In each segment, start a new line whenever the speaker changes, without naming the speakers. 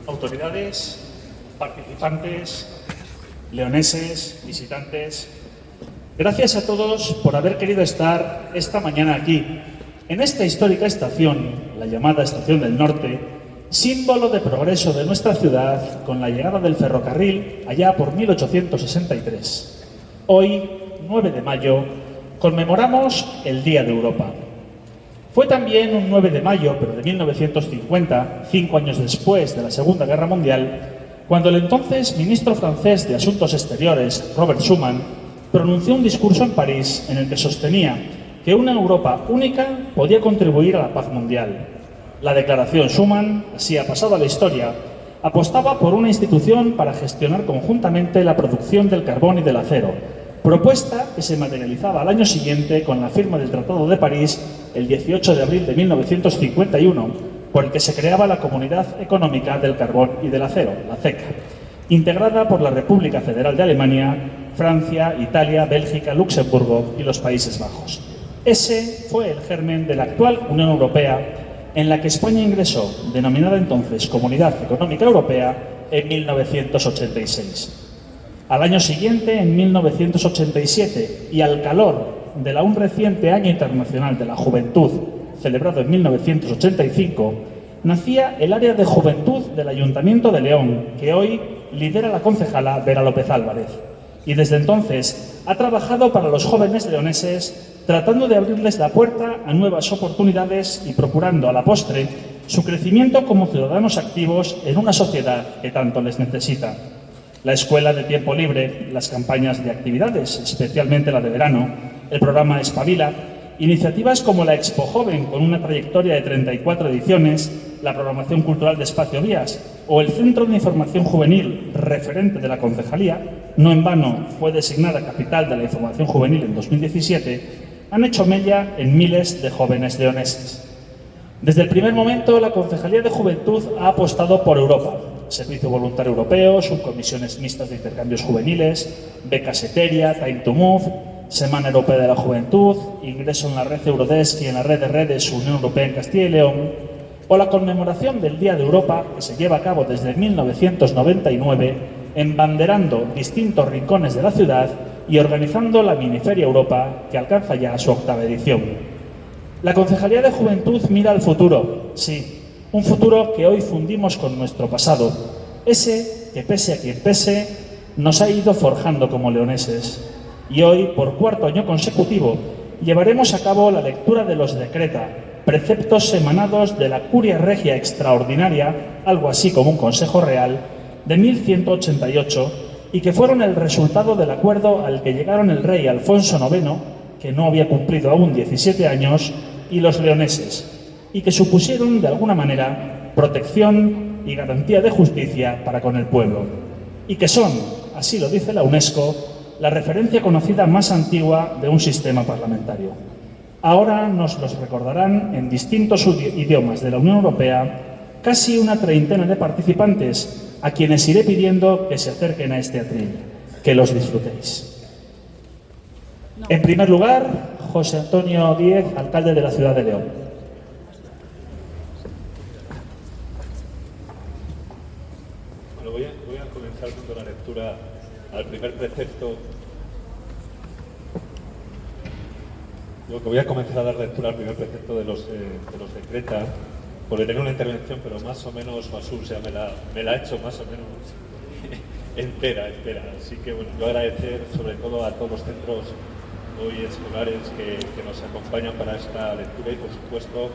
autoridades, participantes, leoneses, visitantes. Gracias a todos por haber querido estar esta mañana aquí, en esta histórica estación, la llamada Estación del Norte, símbolo de progreso de nuestra ciudad con la llegada del ferrocarril allá por 1863. Hoy, 9 de mayo, conmemoramos el Día de Europa. Fue también un 9 de mayo, pero de 1950, 5 años después de la Segunda Guerra Mundial, cuando el entonces ministro francés de Asuntos Exteriores, Robert Schuman, pronunció un discurso en París en el que sostenía que una Europa única podía contribuir a la paz mundial. La declaración Schuman, así ha pasado a la historia, apostaba por una institución para gestionar conjuntamente la producción del carbón y del acero, propuesta que se materializaba al año siguiente con la firma del Tratado de París el 18 de abril de 1951, por el que se creaba la Comunidad Económica del Carbón y del Acero, la CECA, integrada por la República Federal de Alemania, Francia, Italia, Bélgica, Luxemburgo y los Países Bajos. Ese fue el germen de la actual Unión Europea, en la que España ingresó, denominada entonces Comunidad Económica Europea, en 1986. Al año siguiente, en 1987, y al calor del aún reciente Año Internacional de la Juventud, celebrado en 1985, nacía el área de juventud del Ayuntamiento de León, que hoy lidera la concejala Vera López Álvarez. Y desde entonces ha trabajado para los jóvenes leoneses, tratando de abrirles la puerta a nuevas oportunidades y procurando a la postre su crecimiento como ciudadanos activos en una sociedad que tanto les necesita. La escuela de tiempo libre, las campañas de actividades, especialmente la de verano, el programa Espabila, iniciativas como la Expo Joven, con una trayectoria de 34 ediciones, la programación cultural de Espacio Vías o el Centro de Información Juvenil, referente de la concejalía, no en vano fue designada capital de la información juvenil en 2017, han hecho mella en miles de jóvenes leoneses. Desde el primer momento, la Concejalía de Juventud ha apostado por Europa. Servicio Voluntario Europeo, subcomisiones mixtas de intercambios juveniles, becas Eteria, Time to Move, Semana Europea de la Juventud, ingreso en la red Eurodesk y en la red de redes Unión Europea en Castilla y León, o la conmemoración del Día de Europa, que se lleva a cabo desde 1999, embanderando distintos rincones de la ciudad y organizando la Miniferia Europa, que alcanza ya su 8ª edición. La Concejalía de Juventud mira al futuro, sí, un futuro que hoy fundimos con nuestro pasado, ese que, pese a quien pese, nos ha ido forjando como leoneses. Y hoy, por 4º año consecutivo, llevaremos a cabo la lectura de los Decreta, preceptos emanados de la Curia Regia Extraordinaria, algo así como un Consejo Real, de 1188, y que fueron el resultado del acuerdo al que llegaron el rey Alfonso IX, que no había cumplido aún 17 años, y los leoneses, y que supusieron, de alguna manera, protección y garantía de justicia para con el pueblo, y que son, así lo dice la UNESCO, la referencia conocida más antigua de un sistema parlamentario. Ahora nos los recordarán en distintos idiomas de la Unión Europea casi una treintena de participantes, a quienes iré pidiendo que se acerquen a este atril. Que los disfrutéis. En primer lugar, José Antonio Díez, alcalde de la ciudad de León.
Bueno, voy a comenzar con la lectura al primer precepto. Digo que voy a comenzar a dar lectura al primer precepto de los Decreta, porque tengo una intervención, pero más o menos Masur ya me la ha hecho más o menos entera. Así que bueno, yo agradecer sobre todo a todos los centros hoy escolares que nos acompañan para esta lectura y por supuesto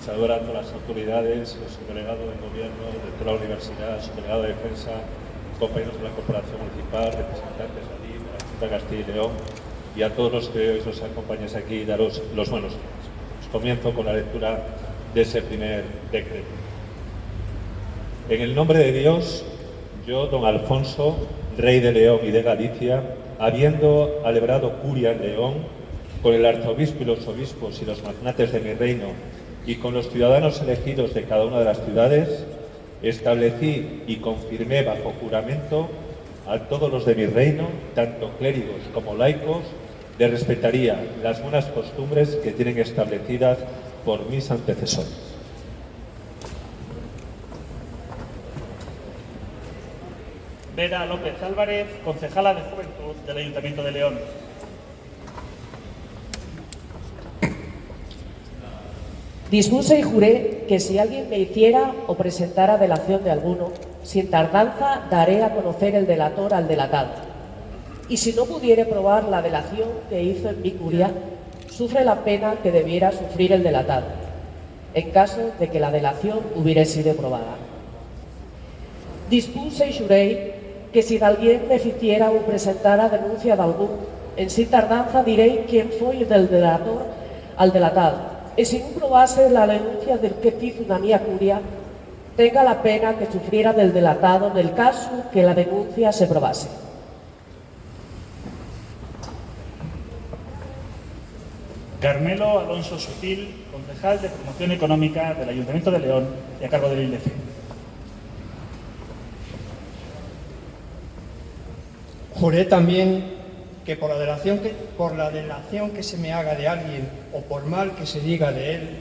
saludar a todas las autoridades, su delegado del gobierno, de toda la universidad, su delegado de defensa, compañeros de la corporación municipal, representantes allí de la Junta de Castilla y León y a todos los que hoy nos acompañáis aquí y daros los buenos días. Os comienzo con la lectura de ese primer decreto. En el nombre de Dios, yo, don Alfonso, rey de León y de Galicia, habiendo alebrado curia en León, con el arzobispo y los obispos y los magnates de mi reino y con los ciudadanos elegidos de cada una de las ciudades, establecí y confirmé bajo juramento a todos los de mi reino, tanto clérigos como laicos, de respetaría las buenas costumbres que tienen establecidas por mis antecesores.
Vera López Álvarez, concejala de Juventud del Ayuntamiento de León.
Dispuse y juré que si alguien me hiciera o presentara delación de alguno, sin tardanza daré a conocer el delator al delatado. Y si no pudiere probar la delación que hizo en mi curia, sufre la pena que debiera sufrir el delatado, en caso de que la delación hubiera sido probada. Dispuse y juré que si alguien me hiciera o presentara denuncia de algún, en sin tardanza diré quién foi del delator al delatado. Y si no probase la denuncia del que hizo una mía curia, tenga la pena que sufriera del delatado en el caso que la denuncia se probase.
Carmelo Alonso Sutil, concejal de Promoción Económica del Ayuntamiento de León y a cargo del INDECE.
Juré también que por la delación que se me haga de alguien o por mal que se diga de él,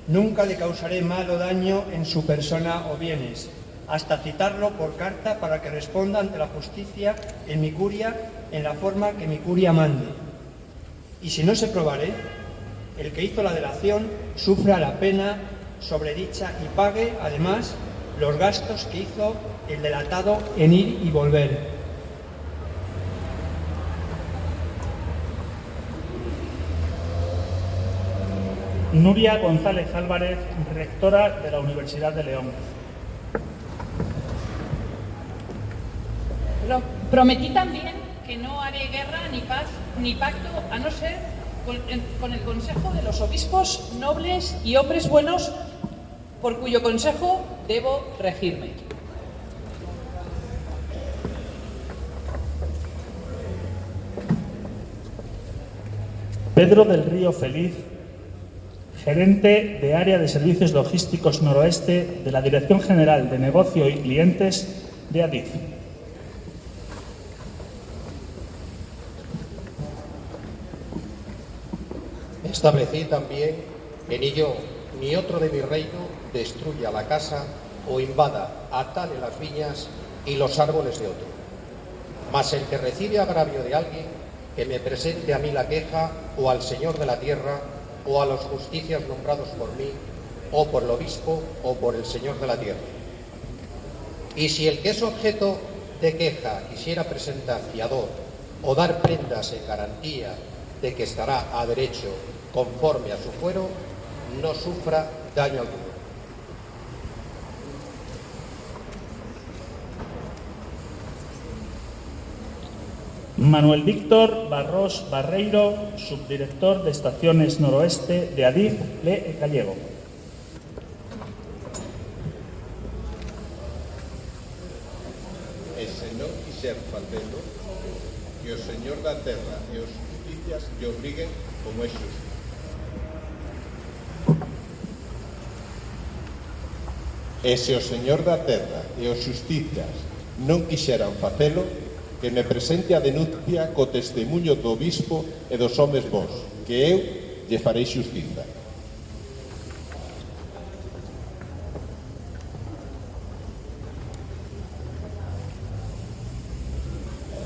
nunca le causaré mal o daño en su persona o bienes, hasta citarlo por carta para que responda ante la justicia en mi curia en la forma que mi curia mande. Y si no se probare, el que hizo la delación sufra la pena sobredicha y pague, además, los gastos que hizo el delatado en ir y volver.
Nuria González Álvarez, rectora de la Universidad de León.
Prometí también que no haré guerra ni paz ni pacto a no ser con el consejo de los obispos nobles y hombres buenos por cuyo consejo debo regirme.
Pedro del Río Feliz, gerente de Área de Servicios Logísticos Noroeste de la Dirección General de Negocio y Clientes de ADIF.
Establecí también que ni yo ni otro de mi reino destruya la casa o invada, atale las viñas y los árboles de otro. Mas el que recibe agravio de alguien, que me presente a mí la queja o al Señor de la tierra o a los justicias nombrados por mí, o por el obispo, o por el Señor de la tierra. Y si el que es objeto de queja quisiera presentar fiador o dar prendas en garantía de que estará a derecho conforme a su fuero, no sufra daño alguno.
Manuel Víctor Barros Barreiro, subdirector de Estaciones Noroeste de ADIF Le Gallego.
E se non quixer facelo, que o Señor da terra e os justicias lle obriguen como é xusto. E se o Señor da terra e os justicias non quixeran facelo, que me presente a denuncia co testemunho do obispo e dos homes vos, que eu lle farei xustiza.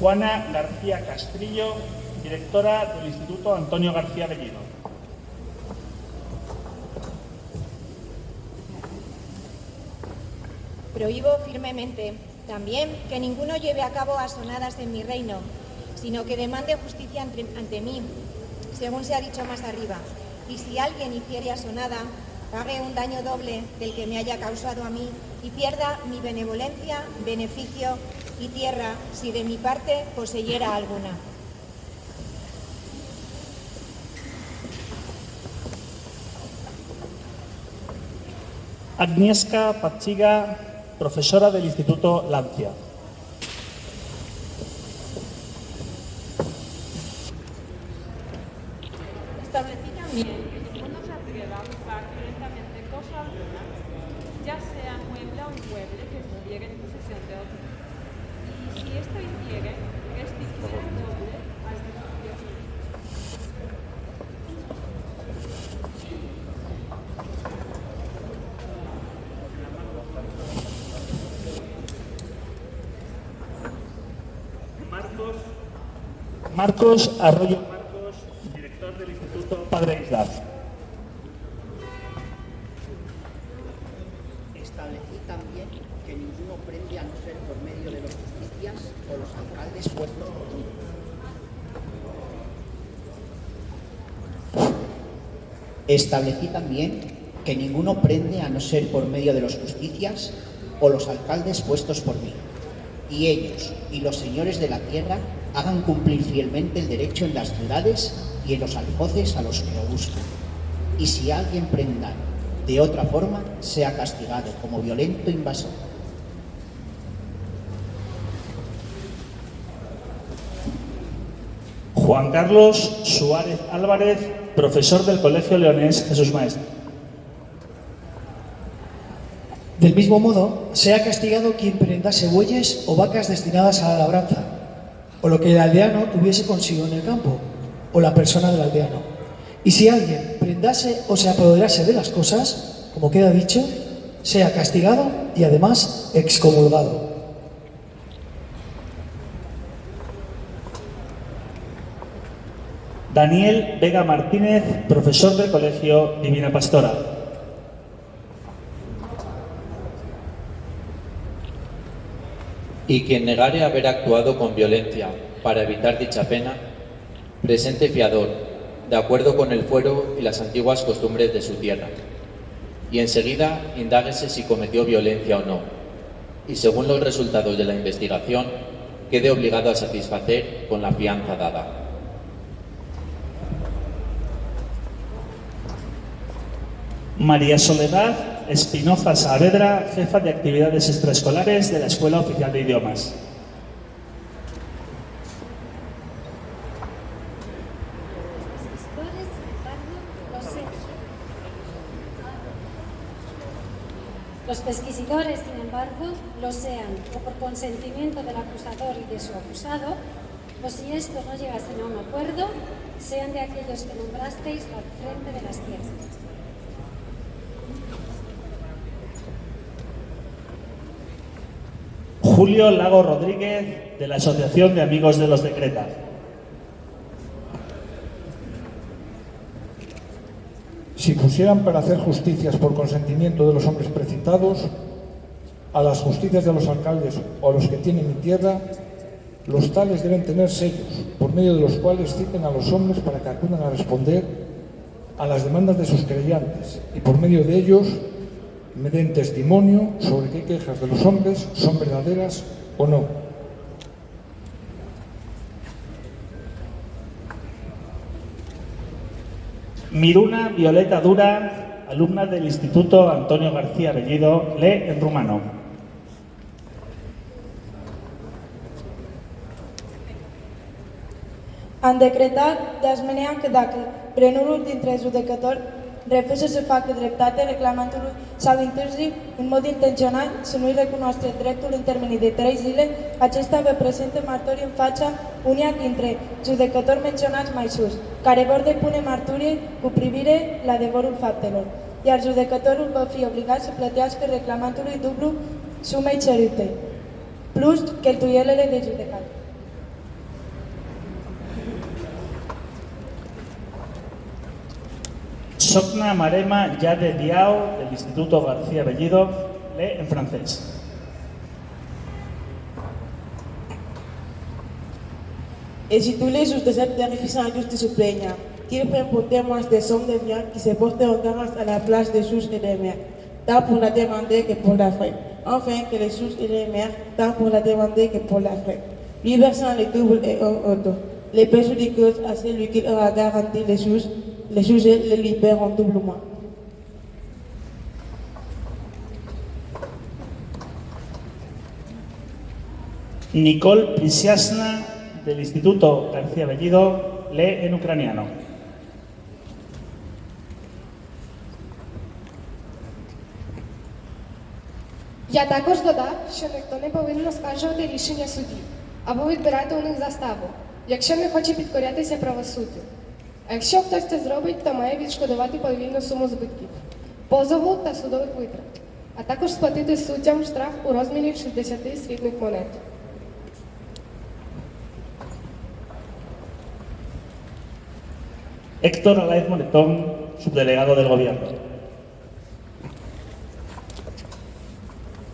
Juana García Castrillo, directora del Instituto Antonio García Bellido.
Prohíbo firmemente también que ninguno lleve a cabo asonadas en mi reino, sino que demande justicia ante mí, según se ha dicho más arriba. Y si alguien hiciere asonada, pague un daño doble del que me haya causado a mí y pierda mi benevolencia, beneficio y tierra, si de mi parte poseyera alguna.
Agnieszka Pachiga, profesora del Instituto Lancia.
Establecí también que ninguno se atreva a buscar violentamente cosa alguna, ya sea mueble o inmueble, que estuviera en posesión de otro. Y si esto hiciere, restituirá el doble al ejercicio.
Marcos Arroyo Marcos, director del Instituto Padre Islas.
Establecí también que ninguno prende a no ser por medio de los justicias o los alcaldes puestos por mí. Establecí también que ninguno prende a no ser por medio de los justicias o los alcaldes puestos por mí, y ellos y los señores de la tierra hagan cumplir fielmente el derecho en las ciudades y en los alfoces a los que lo buscan. Y si alguien prenda de otra forma, sea castigado como violento invasor.
Juan Carlos Suárez Álvarez, profesor del Colegio Leonés Jesús Maestro.
Del mismo modo, sea castigado quien prendase bueyes o vacas destinadas a la labranza, o lo que el aldeano tuviese consigo en el campo, o la persona del aldeano. Y si alguien prendase o se apoderase de las cosas, como queda dicho, sea castigado y además excomulgado.
Daniel Vega Martínez, profesor del Colegio Divina Pastora.
Y quien negare haber actuado con violencia para evitar dicha pena, presente fiador, de acuerdo con el fuero y las antiguas costumbres de su tierra. Y enseguida indáguese si cometió violencia o no, y según los resultados de la investigación, quede obligado a satisfacer con la fianza dada.
María Soledad Espinoza Saavedra, jefa de actividades extraescolares de la Escuela Oficial de Idiomas.
Los pesquisidores, sin embargo, lo sean o por consentimiento del acusador y de su acusado, o si estos no llegasen a un acuerdo, sean de aquellos que nombrasteis al frente de las tierras.
Julio Lago Rodríguez, de la Asociación de Amigos de los de Creta.
Si pusieran para hacer justicias por consentimiento de los hombres precitados, a las justicias de los alcaldes o a los que tienen mi tierra, los tales deben tener sellos, por medio de los cuales citen a los hombres para que acudan a responder a las demandas de sus creyentes, y por medio de ellos me den testimonio sobre qué quejas de los hombres son verdaderas o no.
Miruna Violeta Dura, alumna del Instituto Antonio García Bellido, lee en rumano.
Am decretat de asemenea că dacă plenul dintre judecători refuză să facă dreptate reclamantului sau întârzi în mod intenționat să nu-i recunoaște dreptul în termenii de 3 zile, acesta vă prezintă martorii în fața unia dintre judecători menționați mai sus, care vor depune marturie cu privire la adevărul faptelor, iar judecătorul va fi obligat să plătească reclamantului dublu sumei cerute, plus cheltuielile de judecată.
Sokna Marema Yade Diao, del Instituto García Bellido, lee en francés.
Et si tous les jours de cette terrifiante injustice se plaignent, qu'ils prennent pour témoins des hommes de bien qui se portent en garde à la place des juges et des maires, tant pour la demander que pour la faire. Enfin, que les juges et les maires, tant pour la demander que pour la faire. Lui versant les doubles et un auto, les préjudicieuses à celui qui aura garanti les juges les libèrent doublement.
Nicole Prisiasna, del Instituto García Bellido, lee en ucraniano.
Я також додав, що ніхто не повинен оскаржувати рішення судів або відбирати у них заставу, якщо не хоче підкорятися правосуддю. А якщо хтось це зробить, то має відшкодувати подвійну суму збитків, позову та судових витрат, а також сплатити суддям штраф у розмірі 60 срібних монет.
Héctor Alaez Moretón, subdelegado del Gobierno.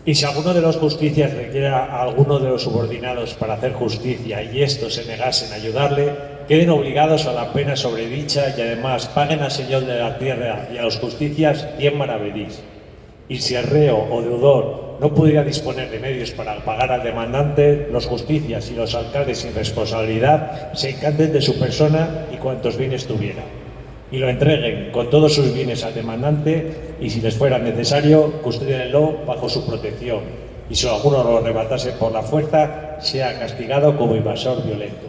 Y si alguno de los justicias requiera a alguno de los subordinados para hacer justicia y estos se negasen a ayudarle, queden obligados a la pena sobredicha y además paguen al señor de la tierra y a los justicias 100 maravedís. Y si el reo o deudor no pudiera disponer de medios para pagar al demandante, los justicias y los alcaldes sin responsabilidad se encanten de su persona y cuantos bienes tuviera, y lo entreguen con todos sus bienes al demandante, y si les fuera necesario, custódienlo bajo su protección, y si alguno lo arrebatase por la fuerza, sea castigado como invasor violento.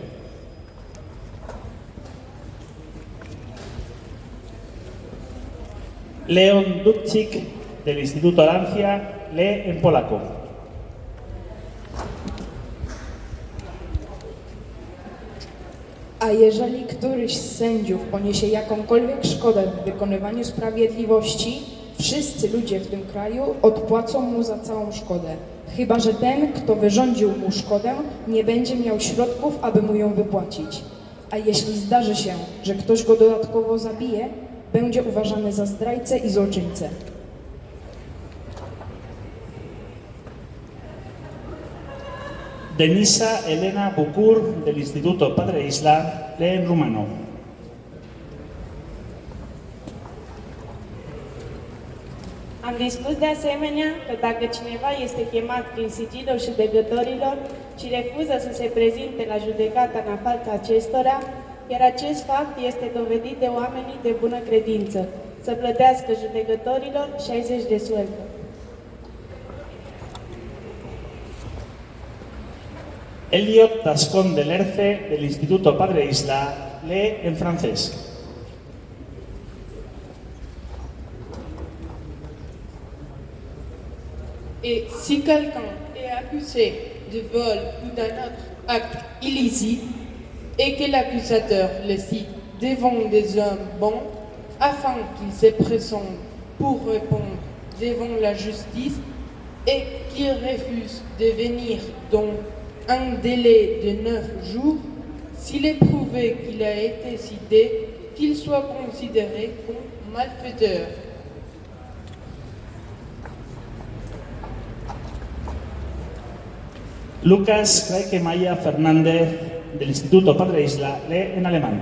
Leon Dubčík, del Instituto Arancia, lee en polaco.
A jeżeli któryś z sędziów poniesie jakąkolwiek szkodę w wykonywaniu sprawiedliwości, wszyscy ludzie w tym kraju odpłacą mu za całą szkodę, chyba że ten, kto wyrządził mu szkodę, nie będzie miał środków, aby mu ją wypłacić. A jeśli zdarzy się, że ktoś go dodatkowo zabije, będzie uważany za zdrajcę i złoczyńcę.
Denisa Elena Bucur, del Instituto Padre Isla, lee en rumano.
Am dispus de asemenea că dacă cineva este chemat prin sigilul judecătorilor și refuză să se prezinte la judecată în fața acestora, iar acest fapt este dovedit de oamenii de bună credință, să plătească judecătorilor 60 de sueldo.
Elliot Tascón del Erce, del Instituto Padre Isla, lee en francés.
Et si quelqu'un est accusé de vol ou d'un autre acte illicite et que l'accusateur le cite devant des hommes bons afin qu'il se présente pour répondre devant la justice et qu'il refuse de venir dans un délai de 9 jours, s'il est prouvé qu'il a été cité, qu'il soit considéré comme malfaiteur.
Lucas Kreike-Maya Fernández, del Instituto Padre Isla, lee en alemán.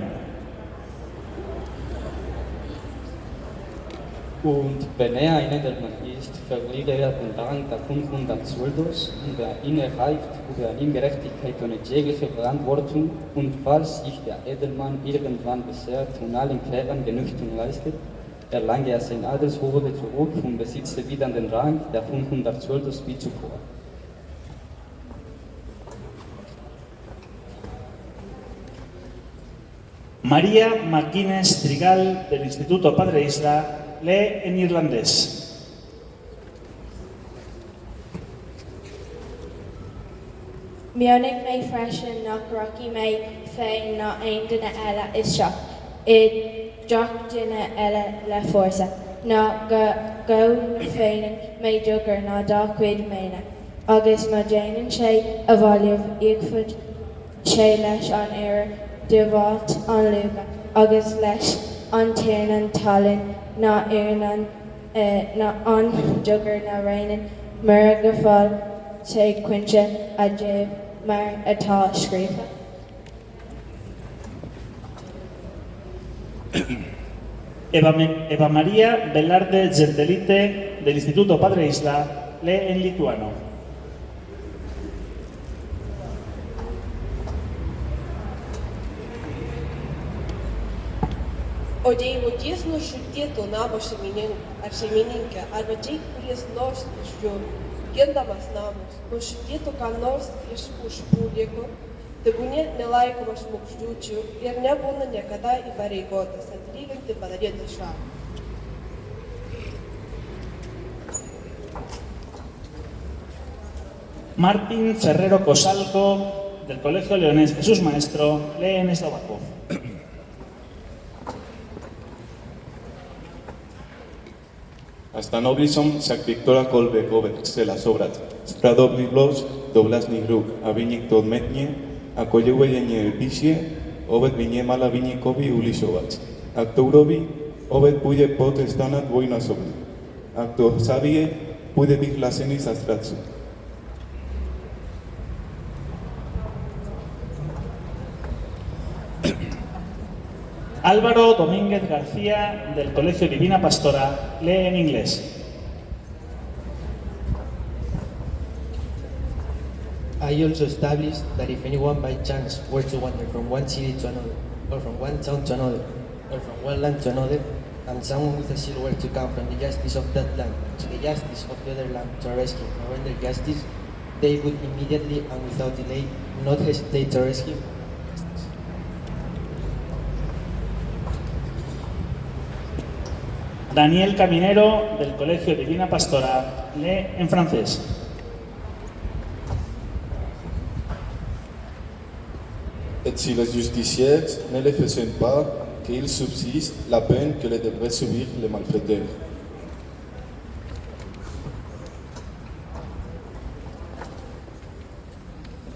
Und wenn ein Edelmann ist, verliere er den Rang der 500 Soldos und wer ihn erreicht, über Ungerechtigkeit ohne jegliche Verantwortung, und falls sich der Edelmann irgendwann besehrt und allen Klägern Genugtuung leistet, erlange er sein Adelshofe zurück und besitze wieder den Rang der 500 Soldos wie zuvor.
María McGuinness Trigal, del Instituto Padre Isla, lee en irlandés.
Mionig mé freisin nach rocky mé féin ná ein duine eile is seo. I deach duine eile le fórsa. Ná go na féinin mé dugur ná dácuid méine. Agus má déanann sé a bhaileh íagfud sé leis an éire de bháit an luga, agus leis an téann talinn ná éann ná an dugur na réann mar go fáil sé cuinte a déobh mar atá scríofa.
Eva María Velarde Gentelite, del Instituto Padre Isla, lee en lituano.
O Dievo tiesno šutėtų namo šeimininkę arba tie, kuris nors iš jo gindamas namus, nušutėtų ką nors iš užpuolikų, tebūnie nelaikomas žmogžudžiu ir nebūna niekada įpareigotas atlyginti padarytą žalą.
Martín Ferrero Cosalco, del Colegio Leonés Jesús Maestro, lee en eslovaco.
A stanoví som však Viktora Kolbekovec chcela sobrať spravodlivosť do vlastných rúk a vynik to odmetne, ako je uvedenie píše, oved by nemala vyníkovi ulišovať. Arturovi, Obed pude pot stanat voina sobli. Acto Xavier pude biglasenis astratsu.
Álvaro Domínguez García, del Colegio Divina Pastora, lee en inglés.
I also established that if anyone by chance were to wander from one city to another, or from one town to another, or from one land to another, and someone with a shield were to come from the justice of that land to the justice of the other land to rescue or render justice, they would immediately and without delay not hesitate to rescue.
Daniel Caminero, del Colegio Divina Pastora, lee en francés.
Et si les justiciers ne le faisaient pas, qu'il subsiste la peine que les devraient subir les malfaiteurs.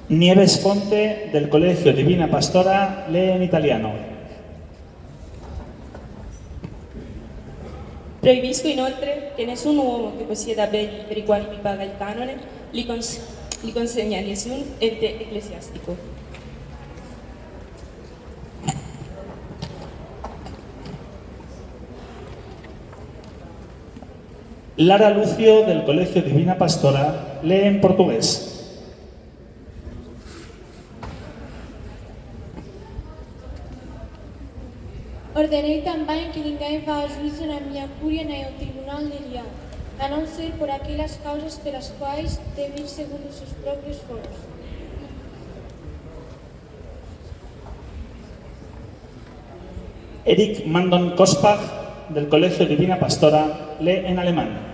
Nieves Fonte, del Colegio Divina Pastora, lee en italiano.
Proibisco inoltre che nessun uomo che possieda beni per i quali mi paga il canone li consegna a nessun ente ecclesiastico.
Lara Lucio, del Colegio Divina Pastora, lee en portugués.
Ordenei também que ninguém vá a juízo na minha cúria nem ao tribunal de Leão, a não ser por aquelas causas pelas quais deve ir segundo os seus próprios foros.
Eric Mandon Kospach, del Colegio Divina Pastora, lee en alemán.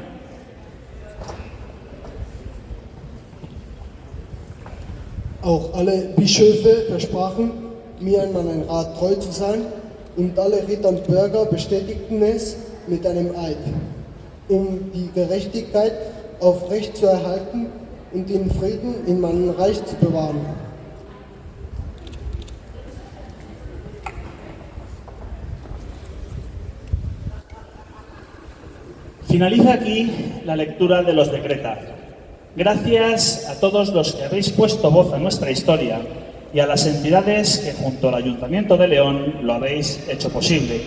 Auch alle Bischöfe versprachen, mir an meinen Rat treu zu sein, und alle Ritter und Bürger bestätigten es mit einem Eid, um die Gerechtigkeit aufrecht zu erhalten und den Frieden in meinem Reich zu bewahren.
Finaliza aquí la lectura de los decreta. Gracias a todos los que habéis puesto voz a nuestra historia y a las entidades que junto al Ayuntamiento de León lo habéis hecho posible.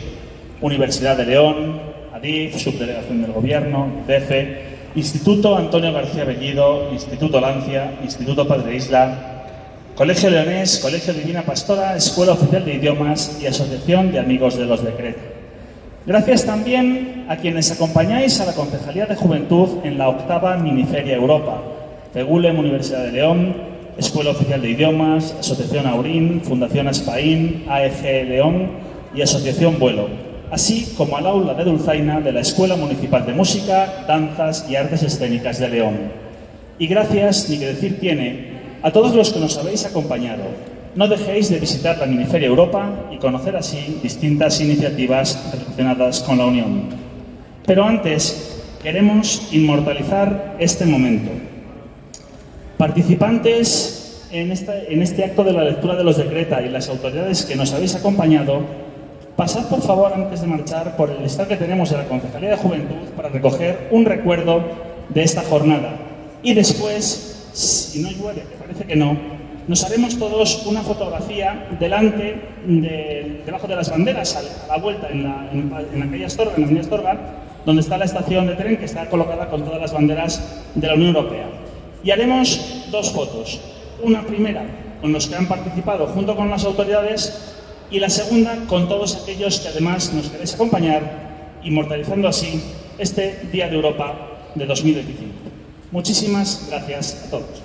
Universidad de León, ADIF, Subdelegación del Gobierno, ICEFE, Instituto Antonio García Bellido, Instituto Lancia, Instituto Padre Isla, Colegio Leonés, Colegio Divina Pastora, Escuela Oficial de Idiomas y Asociación de Amigos de los Decreta. Gracias también a quienes acompañáis a la Concejalía de Juventud en la 8ª Miniferia Europa, FEGULEM Universidad de León, Escuela Oficial de Idiomas, Asociación Aurín, Fundación Aspaín, AEG León y Asociación Vuelo, así como al aula de Dulzaina de la Escuela Municipal de Música, Danzas y Artes Escénicas de León. Y gracias, ni que decir tiene, a todos los que nos habéis acompañado. No dejéis de visitar la Miniferia Europa y conocer así distintas iniciativas relacionadas con la Unión. Pero antes, queremos inmortalizar este momento. Participantes en este acto de la lectura de los decreta y las autoridades que nos habéis acompañado, pasad por favor antes de marchar por el stand que tenemos de la Concejalía de Juventud para recoger un recuerdo de esta jornada. Y después, si no llueve, que parece que no, nos haremos todos una fotografía debajo de las banderas, a la vuelta, en la calle Astorga, en la avenida Astorga, donde está la estación de tren que está colocada con todas las banderas de la Unión Europea. Y haremos dos fotos. Una primera con los que han participado junto con las autoridades y la segunda con todos aquellos que además nos queréis acompañar, inmortalizando así este Día de Europa de 2025. Muchísimas gracias a todos.